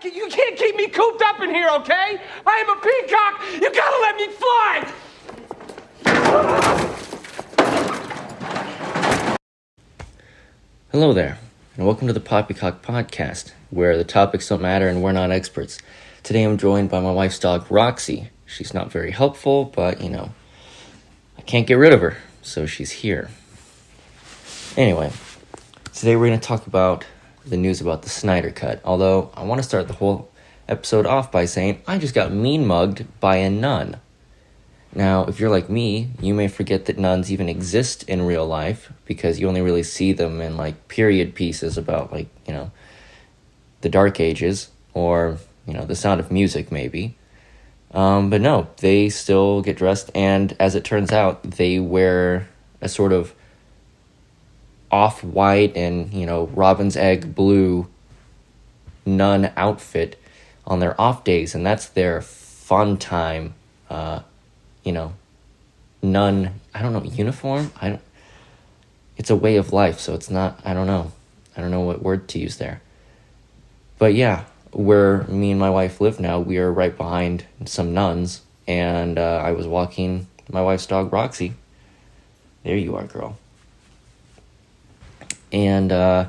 You can't keep me cooped up in here, okay? I am a peacock. You gotta let me fly. Hello there, and welcome to the Poppycock Podcast, where the topics don't matter and we're not experts. Today I'm joined by my wife's dog, Roxy. She's not very helpful, but, I can't get rid of her, so she's here. Anyway, today we're going to talk about the news about the Snydercut, although I want to start the whole episode off by saying I just got mean mugged by a nun. Now, if you're like me, you may forget that nuns even exist in real life because you only really see them in, period pieces about, the Dark Ages or, The Sound of Music, maybe. But no, they still get dressed, and as it turns out, they wear a sort of off-white and, robin's egg blue nun outfit on their off days, and that's their fun time, nun, uniform? It's a way of life, so it's not, I don't know what word to use there. But yeah, where me and my wife live now, we are right behind some nuns, and I was walking my wife's dog, Roxy. There you are, girl. And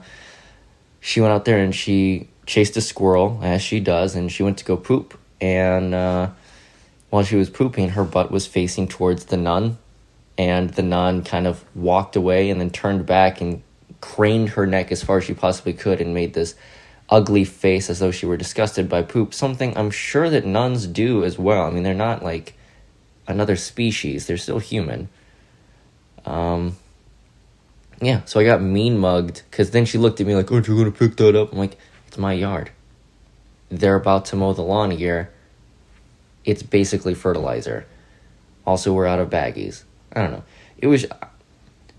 she went out there and she chased a squirrel, as she does, and she went to go poop. And while she was pooping, her butt was facing towards the nun, and the nun kind of walked away and then turned back and craned her neck as far as she possibly could and made this ugly face as though she were disgusted by poop, something I'm sure that nuns do as well. I mean, they're not like another species. They're still human. Yeah, so I got mean mugged, because then she looked at me like, aren't you going to pick that up? I'm like, it's my yard. They're about to mow the lawn here. It's basically fertilizer. Also, we're out of baggies. I don't know. It was,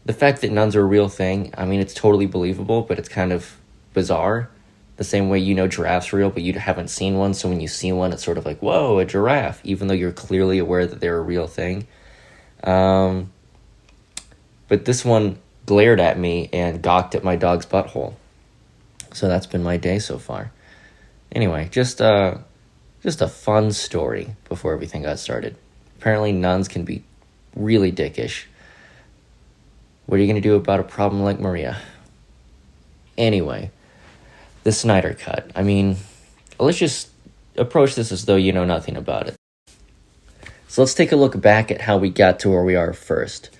the fact that nuns are a real thing, I mean, it's totally believable, but it's kind of bizarre. The same way giraffes are real, but you haven't seen one, so when you see one, it's sort of like, whoa, a giraffe, even though you're clearly aware that they're a real thing. But this one glared at me and gawked at my dog's butthole. So that's been my day so far. Anyway, just a fun story before everything got started. Apparently nuns can be really dickish. What are you going to do about a problem like Maria? Anyway, the Snydercut. I mean, let's just approach this as though you know nothing about it. So let's take a look back at how we got to where we are first.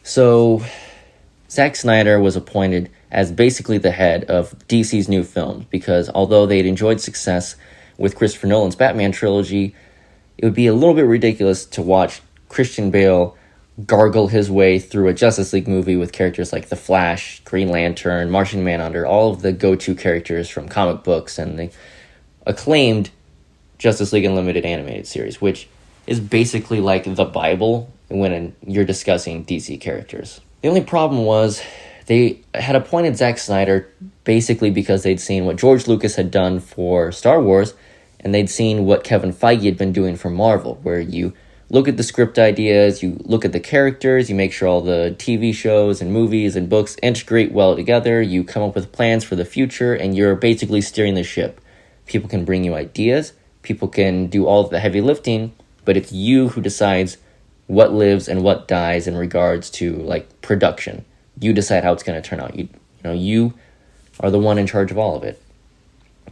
So Zack Snyder was appointed as basically the head of DC's new films because although they'd enjoyed success with Christopher Nolan's Batman trilogy, it would be a little bit ridiculous to watch Christian Bale gargle his way through a Justice League movie with characters like The Flash, Green Lantern, Martian Manhunter, all of the go-to characters from comic books and the acclaimed Justice League Unlimited animated series, which is basically like the Bible when you're discussing DC characters. The only problem was they had appointed Zack Snyder basically because they'd seen what George Lucas had done for Star Wars, and they'd seen what Kevin Feige had been doing for Marvel, where you look at the script ideas, you look at the characters, you make sure all the TV shows and movies and books integrate well together, you come up with plans for the future, and you're basically steering the ship. People can bring you ideas, people can do all of the heavy lifting, but it's you who decides what lives and what dies in regards to production. You decide how it's going to turn out. You are the one in charge of all of it.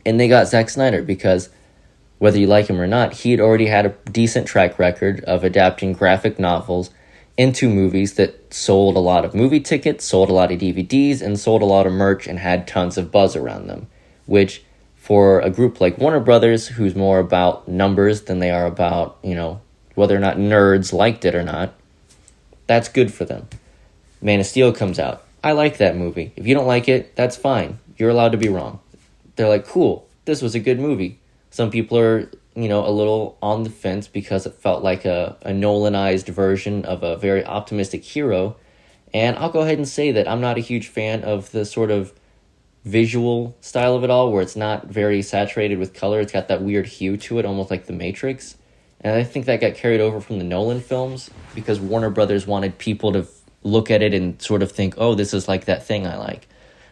And they got Zack Snyder because whether you like him or not, he had already had a decent track record of adapting graphic novels into movies that sold a lot of movie tickets, sold a lot of DVDs, and sold a lot of merch and had tons of buzz around them, which for a group like Warner Brothers, who's more about numbers than they are about, whether or not nerds liked it or not, that's good for them. Man of Steel comes out. I like that movie. If you don't like it, that's fine. You're allowed to be wrong. They're like, cool, this was a good movie. Some people are, a little on the fence because it felt like a Nolanized version of a very optimistic hero. And I'll go ahead and say that I'm not a huge fan of the sort of visual style of it all, where it's not very saturated with color. It's got that weird hue to it, almost like The Matrix. And I think that got carried over from the Nolan films because Warner Brothers wanted people to look at it and sort of think, oh, this is like that thing I like.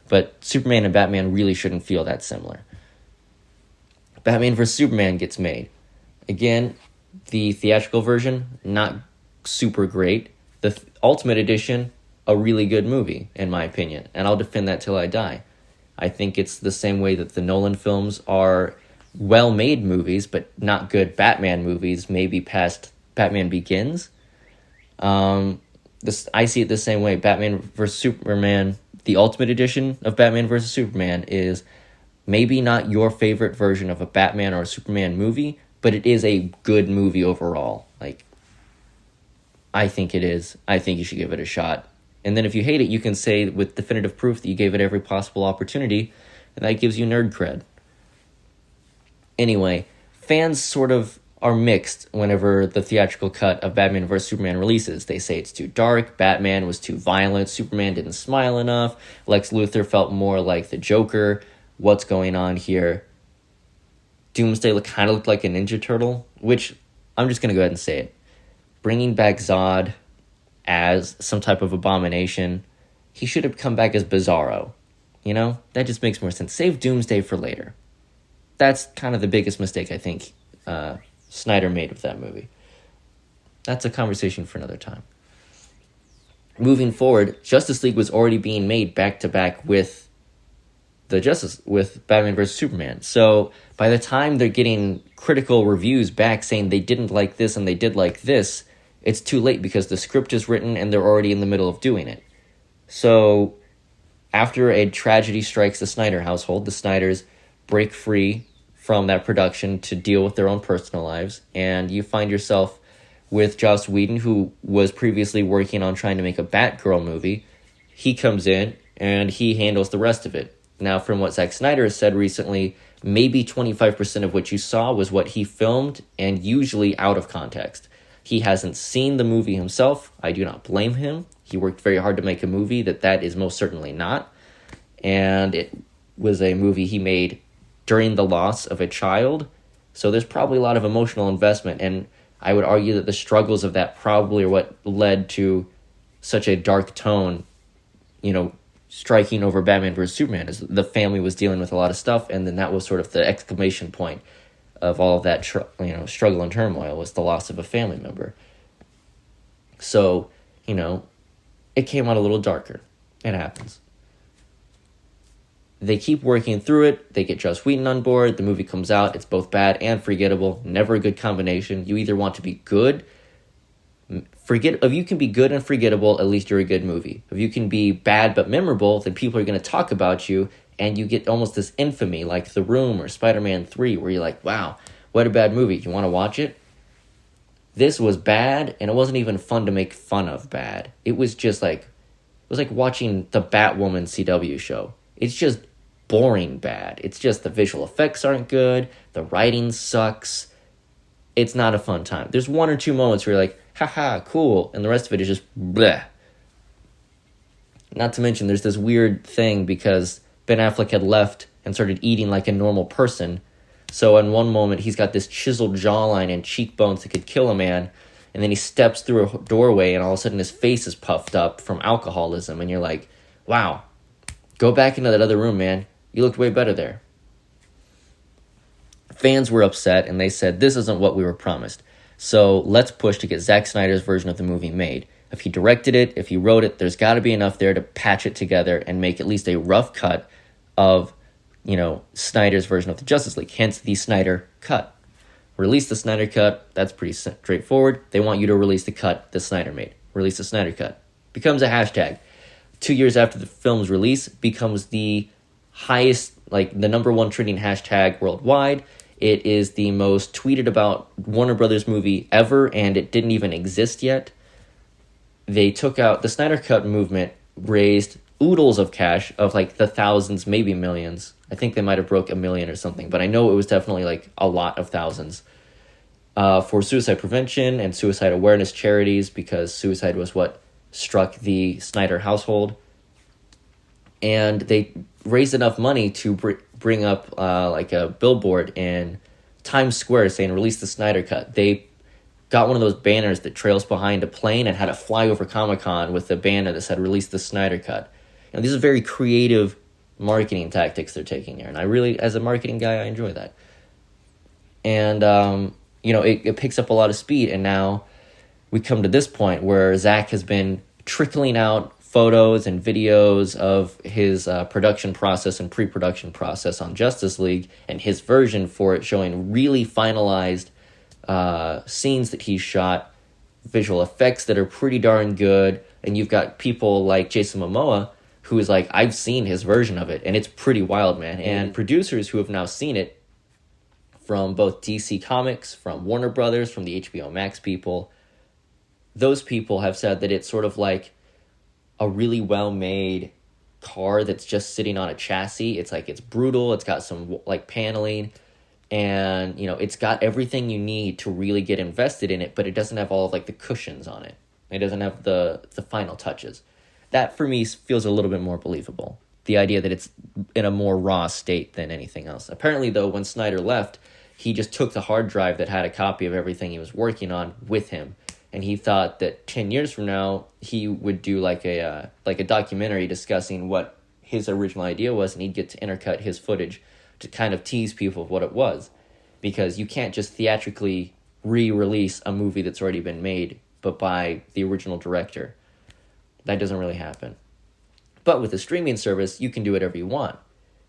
But Superman and Batman really shouldn't feel that similar. Batman vs. Superman gets made. Again, the theatrical version, not super great. The Ultimate Edition, a really good movie, in my opinion. And I'll defend that till I die. I think it's the same way that the Nolan films are well-made movies, but not good Batman movies, maybe past Batman Begins. I see it the same way. Batman vs. Superman, the Ultimate Edition of Batman vs. Superman is maybe not your favorite version of a Batman or a Superman movie, but it is a good movie overall. Like, I think it is. I think you should give it a shot. And then if you hate it, you can say with definitive proof that you gave it every possible opportunity, and that gives you nerd cred. Anyway, fans sort of are mixed whenever the theatrical cut of Batman vs. Superman releases. They say it's too dark, Batman was too violent, Superman didn't smile enough, Lex Luthor felt more like the Joker. What's going on here? Doomsday kind of looked like a Ninja Turtle, which I'm just going to go ahead and say it. Bringing back Zod as some type of abomination, he should have come back as Bizarro. You know? That just makes more sense. Save Doomsday for later. That's kind of the biggest mistake I think Snyder made with that movie. That's a conversation for another time. Moving forward, Justice League was already being made back-to-back with Batman vs. Superman. So by the time they're getting critical reviews back saying they didn't like this and they did like this, it's too late because the script is written and they're already in the middle of doing it. So after a tragedy strikes the Snyder household, the Snyders break free from that production to deal with their own personal lives, and you find yourself with Joss Whedon, who was previously working on trying to make a Batgirl movie. He comes in and he handles the rest of it. Now, from what Zack Snyder has said recently, maybe 25% of what you saw was what he filmed, and usually out of context. He hasn't seen the movie himself. I do not blame him. He worked very hard to make a movie that is most certainly not. And it was a movie he made during the loss of a child. So there's probably a lot of emotional investment, and I would argue that the struggles of that probably are what led to such a dark tone, striking over Batman vs. Superman, as the family was dealing with a lot of stuff, and then that was sort of the exclamation point of all of that struggle and turmoil, was the loss of a family member. So, it came out a little darker. It happens. They keep working through it. They get Joss Whedon on board. The movie comes out. It's both bad and forgettable. Never a good combination. You either want to be good. If you can be good and forgettable, at least you're a good movie. If you can be bad but memorable, then people are going to talk about you, and you get almost this infamy, like The Room or Spider-Man 3, where you're like, wow, what a bad movie. You want to watch it? This was bad, and it wasn't even fun to make fun of bad. It was just like, it was like watching the Batwoman CW show. It's just boring bad. It's just the visual effects aren't good. The writing sucks. It's not a fun time. There's one or two moments where you're like, haha, cool. And the rest of it is just bleh. Not to mention there's this weird thing because Ben Affleck had left and started eating like a normal person. So in one moment, he's got this chiseled jawline and cheekbones that could kill a man. And then he steps through a doorway and all of a sudden his face is puffed up from alcoholism. And you're like, wow, go back into that other room, man. You looked way better there. Fans were upset and they said, this isn't what we were promised. So let's push to get Zack Snyder's version of the movie made. If he directed it, if he wrote it, there's got to be enough there to patch it together and make at least a rough cut of, Snyder's version of the Justice League. Hence the Snyder cut. Release the Snyder cut. That's pretty straightforward. They want you to release the cut that Snyder made. Release the Snyder cut. Becomes a hashtag. 2 years after the film's release, becomes the highest, the number one trending hashtag worldwide. It is the most tweeted about Warner Brothers movie ever, and it didn't even exist yet. They took out the Snyder Cut movement, raised oodles of cash of the thousands, maybe millions. I think they might have broke 1 million or something, but I know it was definitely a lot of thousands for suicide prevention and suicide awareness charities, because suicide was what struck the Snyder household. And they raised enough money to bring up a billboard in Times Square saying, release the Snyder Cut. They got one of those banners that trails behind a plane and had a fly over Comic-Con with a banner that said, release the Snyder Cut. And these are very creative marketing tactics they're taking there. And I really, as a marketing guy, I enjoy that. And, it picks up a lot of speed. And now we come to this point where Zack has been trickling out photos and videos of his production process and pre-production process on Justice League and his version for it, showing really finalized scenes that he shot, visual effects that are pretty darn good. And you've got people like Jason Momoa, who is like, I've seen his version of it, and it's pretty wild, man. And producers who have now seen it, from both DC Comics, from Warner Brothers, from the HBO Max people, those people have said that it's sort of like a really well-made car that's just sitting on a chassis. It's like, it's brutal, it's got some like paneling, and it's got everything you need to really get invested in it, but it doesn't have all of like the cushions on it. It doesn't have the final touches. That, for me, feels a little bit more believable. The idea that it's in a more raw state than anything else. Apparently, though, when Snyder left, he just took the hard drive that had a copy of everything he was working on with him. And he thought that 10 years from now, he would do like a documentary discussing what his original idea was, and he'd get to intercut his footage to kind of tease people of what it was. Because you can't just theatrically re-release a movie that's already been made, but by the original director. That doesn't really happen. But with a streaming service, you can do whatever you want.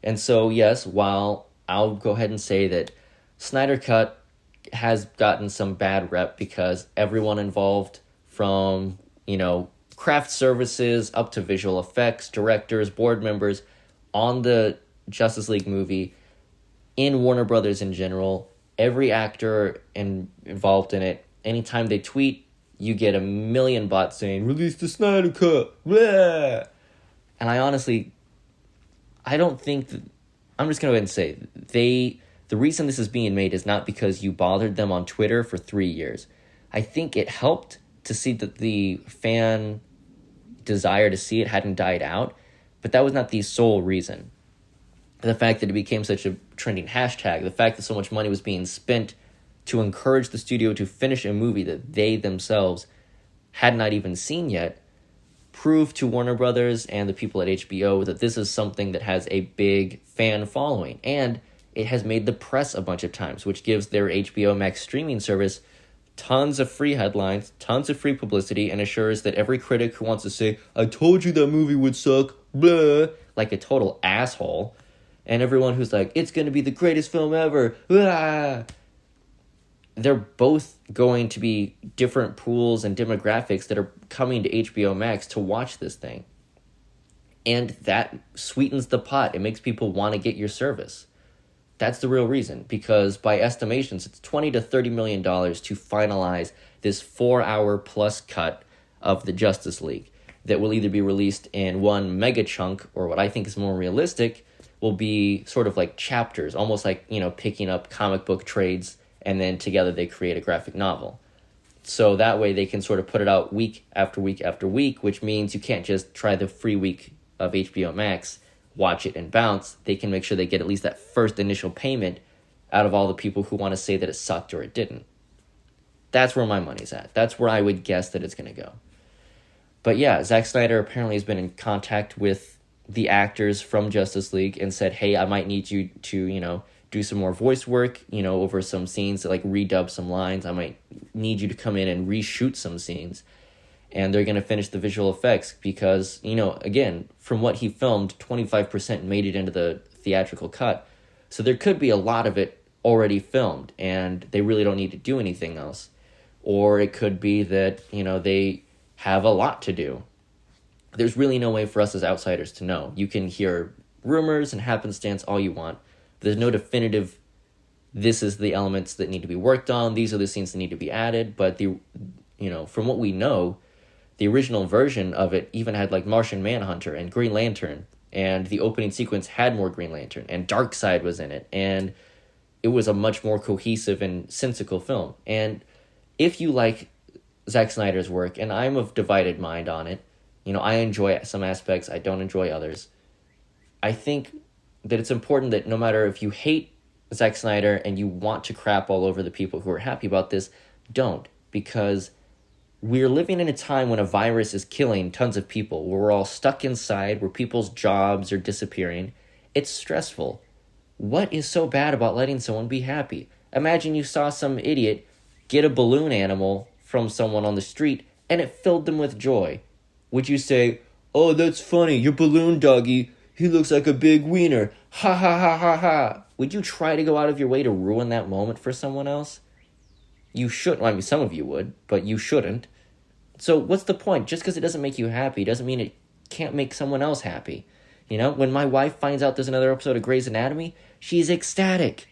And so, yes, while I'll go ahead and say that Snydercut has gotten some bad rep because everyone involved, from, craft services up to visual effects, directors, board members on the Justice League movie, in Warner Brothers in general, every actor involved in it, anytime they tweet, you get a million bots saying, release the Snyder Cut, blah! And I don't think that, I'm just going to go ahead and say, the reason this is being made is not because you bothered them on Twitter for 3 years. I think it helped to see that the fan desire to see it hadn't died out, but that was not the sole reason. The fact that it became such a trending hashtag, the fact that so much money was being spent to encourage the studio to finish a movie that they themselves had not even seen yet, proved to Warner Brothers and the people at HBO that this is something that has a big fan following. And it has made the press a bunch of times, which gives their HBO Max streaming service tons of free headlines, tons of free publicity, and assures that every critic who wants to say, I told you that movie would suck, blah, like a total asshole, and everyone who's like, it's going to be the greatest film ever, blah, they're both going to be different pools and demographics that are coming to HBO Max to watch this thing. And that sweetens the pot. It makes people want to get your service. That's the real reason, because by estimations, it's $20 to $30 million to finalize this 4-hour plus cut of the Justice League that will either be released in one mega chunk, or what I think is more realistic, will be sort of like chapters, almost like, picking up comic book trades, and then together they create a graphic novel. So that way they can sort of put it out week after week after week, which means you can't just try the free week of HBO Max, watch it and bounce. They can make sure they get at least that first initial payment out of all the people who want to say that it sucked or it didn't. That's where my money's at. That's where I would guess that it's going to go. But yeah, Zack Snyder apparently has been in contact with the actors from Justice League and said, hey, I might need you to, do some more voice work, over some scenes, like redub some lines. I might need you to come in and reshoot some scenes. And they're going to finish the visual effects because, again, from what he filmed, 25% made it into the theatrical cut. So there could be a lot of it already filmed and they really don't need to do anything else. Or it could be that, they have a lot to do. There's really no way for us as outsiders to know. You can hear rumors and happenstance all you want. There's no definitive, this is the elements that need to be worked on, these are the scenes that need to be added, but from what we know, the original version of it even had like Martian Manhunter and Green Lantern, and the opening sequence had more Green Lantern, and Darkseid was in it, and it was a much more cohesive and sensical film. And if you like Zack Snyder's work, and I'm of divided mind on it, I enjoy some aspects, I don't enjoy others, I think that it's important that no matter if you hate Zack Snyder and you want to crap all over the people who are happy about this, don't. Because we're living in a time when a virus is killing tons of people, where we're all stuck inside, where people's jobs are disappearing. It's stressful. What is so bad about letting someone be happy? Imagine you saw some idiot get a balloon animal from someone on the street and it filled them with joy. Would you say, "Oh, that's funny, your balloon doggy, he looks like a big wiener, ha ha ha ha ha"? Would you try to go out of your way to ruin that moment for someone else? You shouldn't. I mean, some of you would, but you shouldn't. So what's the point? Just because it doesn't make you happy doesn't mean it can't make someone else happy. You know, when my wife finds out there's another episode of Grey's Anatomy, she's ecstatic.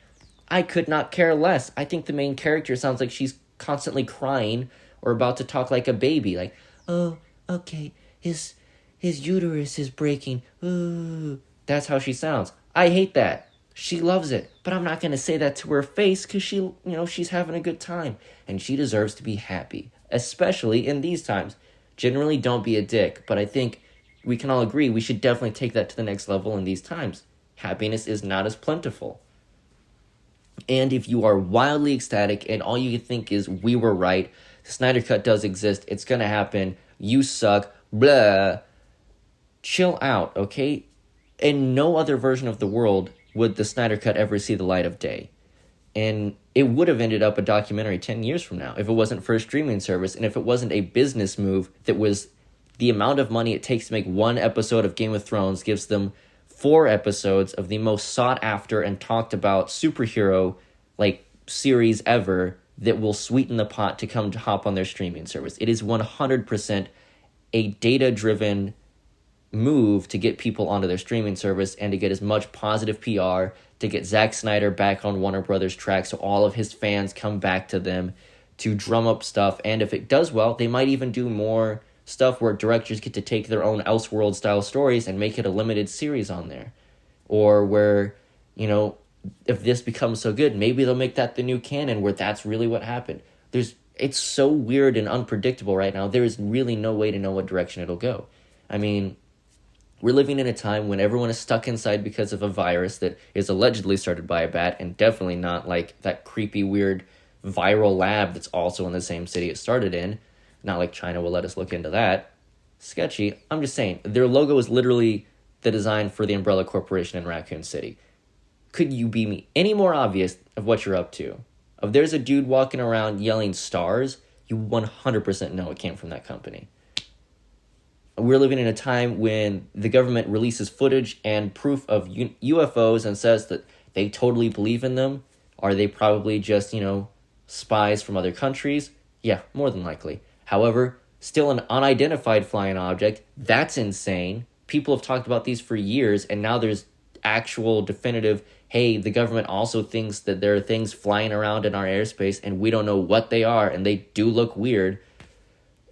I could not care less. I think the main character sounds like she's constantly crying or about to talk like a baby. Like, "Oh, okay, his uterus is breaking. Ooh." That's how she sounds. I hate that. She loves it. But I'm not going to say that to her face because she's having a good time. And she deserves to be happy. Especially in these times. Generally, don't be a dick. But I think we can all agree we should definitely take that to the next level in these times. Happiness is not as plentiful. And if you are wildly ecstatic and all you can think is, "We were right, the Snyder Cut does exist, it's going to happen, you suck, blah," chill out, okay? In no other version of the world would the Snyder Cut ever see the light of day. And it would have ended up a documentary 10 years from now if it wasn't for a streaming service and if it wasn't a business move that was the amount of money it takes to make one episode of Game of Thrones gives them 4 episodes of the most sought after and talked about superhero series ever that will sweeten the pot to come to hop on their streaming service. It is 100% a data-driven move to get people onto their streaming service and to get as much positive PR, to get Zack Snyder back on Warner Brothers track so all of his fans come back to them, to drum up stuff. And if it does well, they might even do more stuff where directors get to take their own Elseworld style stories and make it a limited series on there. Or where, if this becomes so good, maybe they'll make that the new canon where that's really what happened. It's so weird and unpredictable right now. There is really no way to know what direction it'll go. I mean, we're living in a time when everyone is stuck inside because of a virus that is allegedly started by a bat and definitely not like that creepy, weird viral lab that's also in the same city it started in. Not like China will let us look into that. Sketchy. I'm just saying, their logo is literally the design for the Umbrella Corporation in Raccoon City. Could you be any more obvious of what you're up to? If there's a dude walking around yelling stars, you 100% know it came from that company. We're living in a time when the government releases footage and proof of UFOs and says that they totally believe in them. Are they probably just, spies from other countries? Yeah, more than likely. However, still an unidentified flying object. That's insane. People have talked about these for years, and now there's actual definitive, hey, the government also thinks that there are things flying around in our airspace, and we don't know what they are, and they do look weird.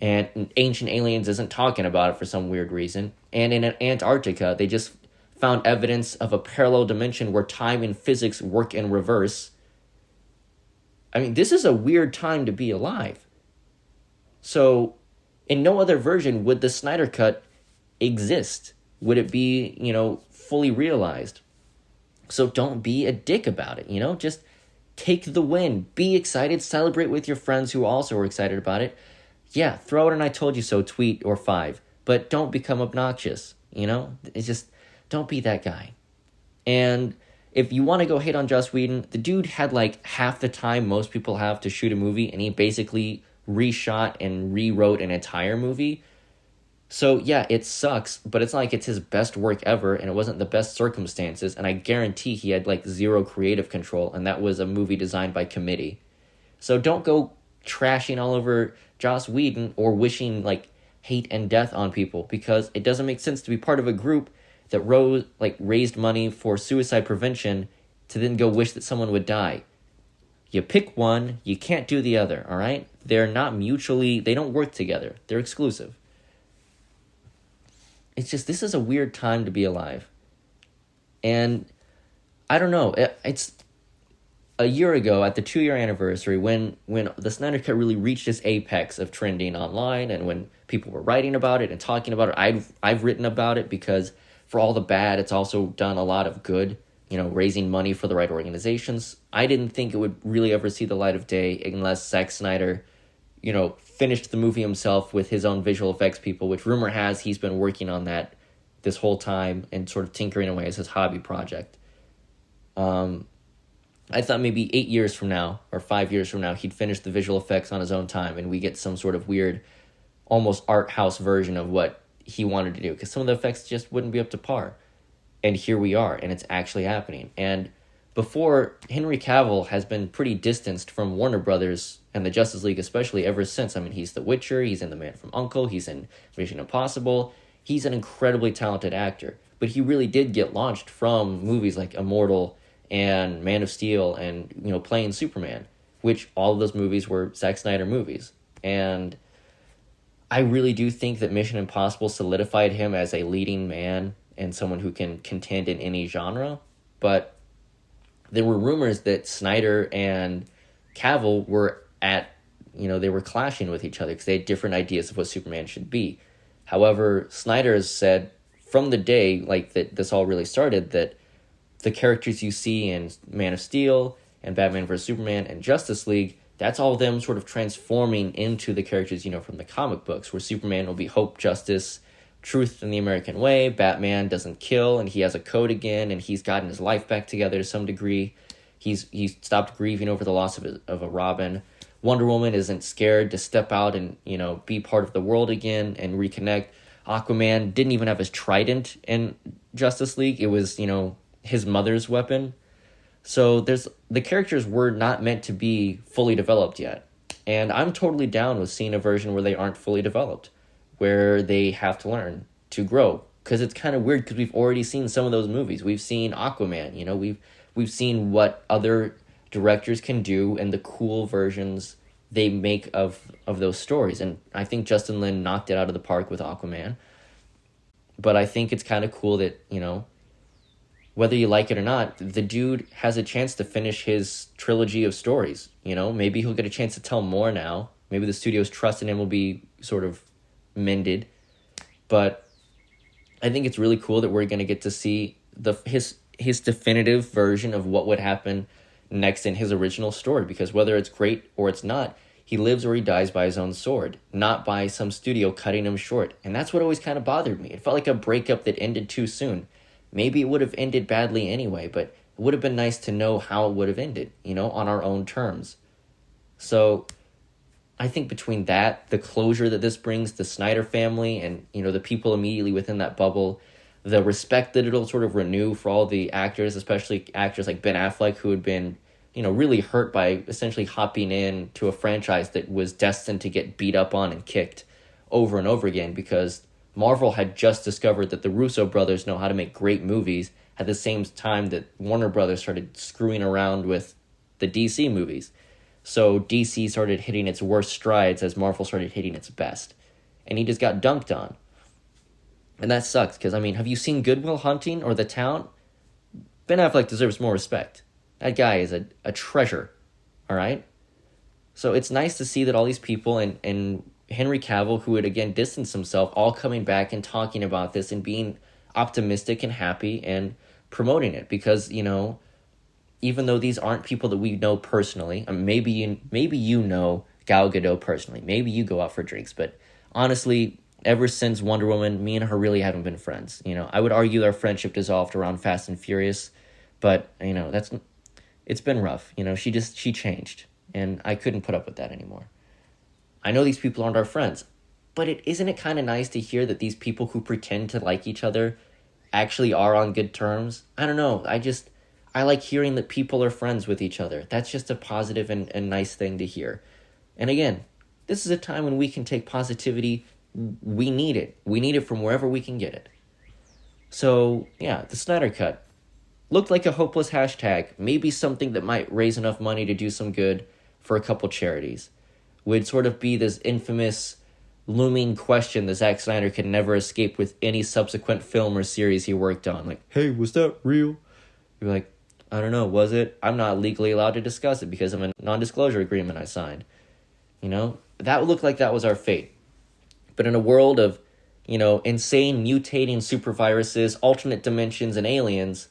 And Ancient Aliens isn't talking about it for some weird reason. And in Antarctica, they just found evidence of a parallel dimension where time and physics work in reverse. I mean, this is a weird time to be alive. So, in no other version would the Snyder Cut exist. Would it be, fully realized? So don't be a dick about it, Just take the win. Be excited. Celebrate with your friends who also are excited about it. Yeah, throw out an "I told you so" tweet or 5, but don't become obnoxious, It's just, don't be that guy. And if you want to go hate on Joss Whedon, the dude had half the time most people have to shoot a movie, and he basically reshot and rewrote an entire movie. So yeah, it sucks, but it's not like it's his best work ever, and it wasn't the best circumstances, and I guarantee he had 0 creative control, and that was a movie designed by committee. So don't go trashing all over Joss Whedon or wishing hate and death on people, because it doesn't make sense to be part of a group that raised money for suicide prevention to then go wish that someone would die. You pick one, you can't do the other, all right? They're not they don't work together. They're exclusive. It's just, this is a weird time to be alive. And I don't know, it's a year ago at the 2-year anniversary when the Snyder Cut really reached its apex of trending online, and when people were writing about it and talking about it. I've written about it because for all the bad, it's also done a lot of good, raising money for the right organizations. I didn't think it would really ever see the light of day unless Zack Snyder, finished the movie himself with his own visual effects people, which rumor has he's been working on that this whole time and sort of tinkering away as his hobby project. I thought maybe 8 years from now or 5 years from now, he'd finish the visual effects on his own time and we get some sort of weird, almost art house version of what he wanted to do, because some of the effects just wouldn't be up to par. And here we are, and it's actually happening. And before, Henry Cavill has been pretty distanced from Warner Brothers and the Justice League, especially ever since. I mean, he's The Witcher, he's in The Man from U.N.C.L.E., he's in Mission Impossible. He's an incredibly talented actor, but he really did get launched from movies like Immortal and Man of Steel and, playing Superman, which all of those movies were Zack Snyder movies. And I really do think that Mission Impossible solidified him as a leading man and someone who can contend in any genre. But there were rumors that Snyder and Cavill were they were clashing with each other because they had different ideas of what Superman should be. However, Snyder has said from the day that this all really started that the characters you see in Man of Steel and Batman vs. Superman and Justice League, that's all them sort of transforming into the characters, from the comic books, where Superman will be hope, justice, truth in the American way. Batman doesn't kill, and he has a code again, and he's gotten his life back together to some degree. He's stopped grieving over the loss of a Robin. Wonder Woman isn't scared to step out and, be part of the world again and reconnect. Aquaman didn't even have his trident in Justice League. It was, his mother's weapon. So the characters were not meant to be fully developed yet. And I'm totally down with seeing a version where they aren't fully developed, where they have to learn to grow. Because it's kind of weird because we've already seen some of those movies. We've seen Aquaman, we've seen what other directors can do and the cool versions they make of those stories. And I think Justin Lin knocked it out of the park with Aquaman. But I think it's kind of cool that, whether you like it or not, the dude has a chance to finish his trilogy of stories. Maybe he'll get a chance to tell more now. Maybe the studio's trust in him will be sort of mended. But I think it's really cool that we're going to get to see his definitive version of what would happen next in his original story. Because whether it's great or it's not, he lives or he dies by his own sword, not by some studio cutting him short. And that's what always kind of bothered me. It felt like a breakup that ended too soon. Maybe it would have ended badly anyway, but it would have been nice to know how it would have ended, on our own terms. So I think between that, the closure that this brings the Snyder family and, the people immediately within that bubble, the respect that it'll sort of renew for all the actors, especially actors like Ben Affleck, who had been, really hurt by essentially hopping in to a franchise that was destined to get beat up on and kicked over and over again because Marvel had just discovered that the Russo brothers know how to make great movies at the same time that Warner Brothers started screwing around with the DC movies. So DC started hitting its worst strides as Marvel started hitting its best. And he just got dunked on. And that sucks, because, have you seen Good Will Hunting or The Town? Ben Affleck deserves more respect. That guy is a treasure, all right? So it's nice to see that all these people and Henry Cavill, who had again distanced himself, all coming back and talking about this and being optimistic and happy and promoting it. Because, even though these aren't people that we know personally, maybe you know Gal Gadot personally, maybe you go out for drinks, but honestly, ever since Wonder Woman, me and her really haven't been friends. I would argue our friendship dissolved around Fast and Furious, but, it's been rough. She changed, and I couldn't put up with that anymore. I know these people aren't our friends, but isn't it kind of nice to hear that these people who pretend to like each other actually are on good terms? I don't know. I like hearing that people are friends with each other. That's just a positive and nice thing to hear. And again, this is a time when we can take positivity. We need it. We need it from wherever we can get it. So, yeah, the Snydercut looked like a hopeless hashtag. Maybe something that might raise enough money to do some good for a couple charities. Would sort of be this infamous looming question that Zack Snyder could never escape with any subsequent film or series he worked on. Like, hey, was that real? You're like, I don't know, was it? I'm not legally allowed to discuss it because of a non-disclosure agreement I signed. That would look like that was our fate. But in a world of, insane mutating superviruses, alternate dimensions, and aliens,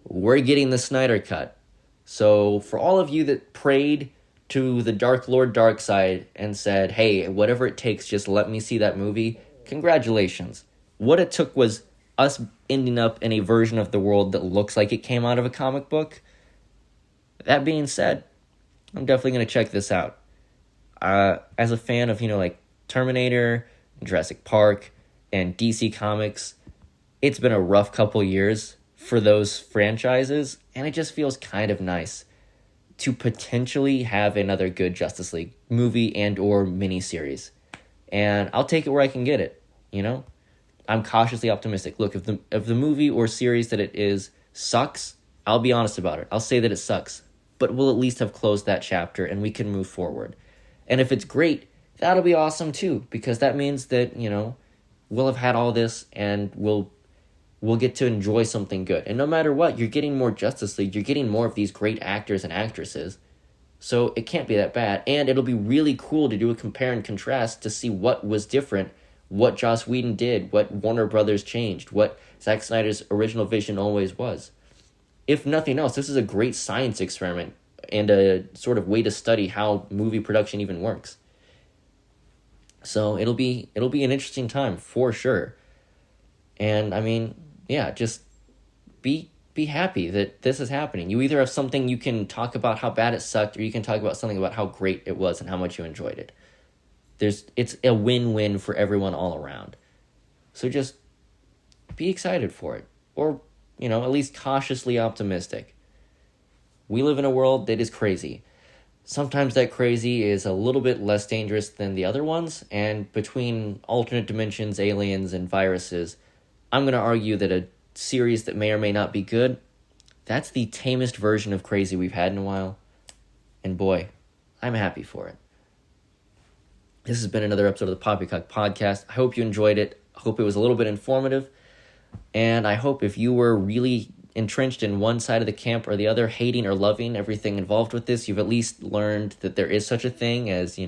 we're getting the Snyder Cut. So for all of you that prayed to the Dark Lord Darkseid and said, hey, whatever it takes, just let me see that movie, congratulations. What it took was us ending up in a version of the world that looks like it came out of a comic book. That being said, I'm definitely going to check this out. As a fan of, like Terminator, Jurassic Park, and DC Comics, it's been a rough couple years for those franchises, and it just feels kind of nice to potentially have another good Justice League movie and or miniseries. And I'll take it where I can get it, I'm cautiously optimistic. Look, if the movie or series that it is sucks, I'll be honest about it. I'll say that it sucks. But we'll at least have closed that chapter and we can move forward. And if it's great, that'll be awesome too, because that means that, we'll have had all this and we'll get to enjoy something good. And no matter what, you're getting more Justice League. You're getting more of these great actors and actresses. So it can't be that bad. And it'll be really cool to do a compare and contrast to see what was different, what Joss Whedon did, what Warner Brothers changed, what Zack Snyder's original vision always was. If nothing else, this is a great science experiment and a sort of way to study how movie production even works. So it'll be an interesting time for sure. And I mean, yeah, just be happy that this is happening. You either have something you can talk about how bad it sucked, or you can talk about something about how great it was and how much you enjoyed it. It's a win-win for everyone all around. So just be excited for it, or at least cautiously optimistic. We live in a world that is crazy. Sometimes that crazy is a little bit less dangerous than the other ones, and between alternate dimensions, aliens, and viruses, I'm going to argue that a series that may or may not be good, that's the tamest version of crazy we've had in a while. And boy, I'm happy for it. This has been another episode of the Poppycock Podcast. I hope you enjoyed it. I hope it was a little bit informative. And I hope if you were really entrenched in one side of the camp or the other, hating or loving everything involved with this, you've at least learned that there is such a thing as,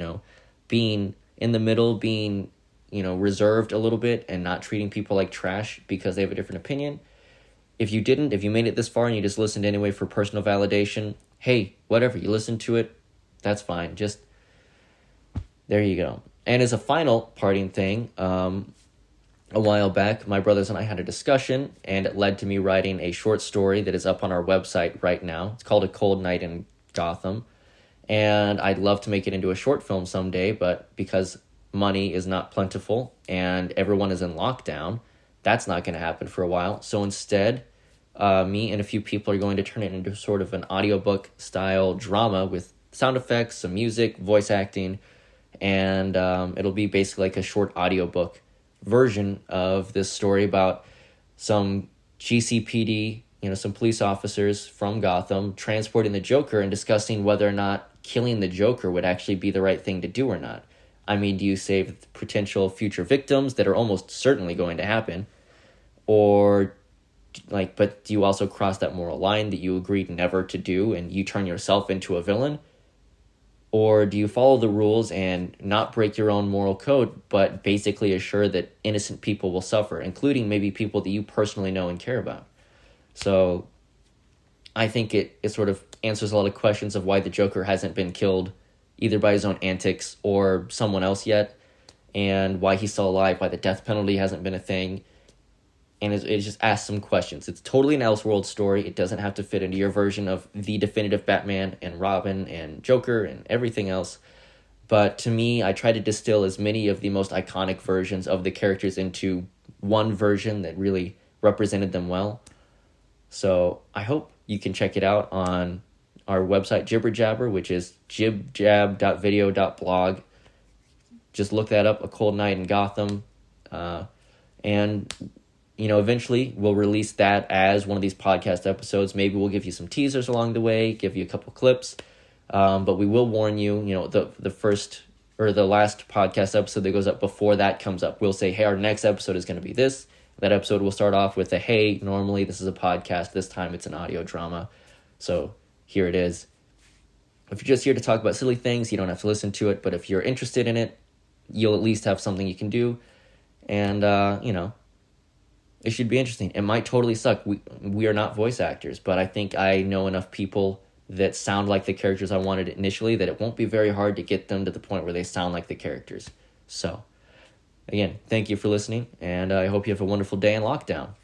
being in the middle, being, reserved a little bit and not treating people like trash because they have a different opinion. If you made it this far and you just listened anyway for personal validation, hey, whatever, you listened to it, that's fine. Just, there you go. And as a final parting thing, a while back, my brothers and I had a discussion, and it led to me writing a short story that is up on our website right now. It's called A Cold Night in Gotham, and I'd love to make it into a short film someday, but because money is not plentiful and everyone is in lockdown, that's not going to happen for a while. So instead, me and a few people are going to turn it into sort of an audiobook-style drama with sound effects, some music, voice acting, and it'll be basically like a short audiobook version of this story about some GCPD, some police officers from Gotham transporting the Joker and discussing whether or not killing the Joker would actually be the right thing to do or not. I mean, do you save potential future victims that are almost certainly going to happen? Or, but do you also cross that moral line that you agreed never to do and you turn yourself into a villain? Or do you follow the rules and not break your own moral code, but basically assure that innocent people will suffer, including maybe people that you personally know and care about? So I think it sort of answers a lot of questions of why the Joker hasn't been killed either by his own antics or someone else yet, and why he's still alive, why the death penalty hasn't been a thing. And it just asks some questions. It's totally an Elseworld story. It doesn't have to fit into your version of the definitive Batman and Robin and Joker and everything else. But to me, I try to distill as many of the most iconic versions of the characters into one version that really represented them well. So I hope you can check it out on our website, Jibber, which is jibjab.video.blog. Just look that up, A Cold Night in Gotham. And eventually we'll release that as one of these podcast episodes. Maybe we'll give you some teasers along the way, give you a couple clips. But we will warn you, the first or the last podcast episode that goes up before that comes up, we'll say, hey, our next episode is going to be this. That episode will start off with hey, normally this is a podcast. This time it's an audio drama. So here it is. If you're just here to talk about silly things, you don't have to listen to it. But if you're interested in it, you'll at least have something you can do. And, it should be interesting. It might totally suck. We are not voice actors, but I think I know enough people that sound like the characters I wanted initially that it won't be very hard to get them to the point where they sound like the characters. So, again, thank you for listening, and I hope you have a wonderful day in lockdown.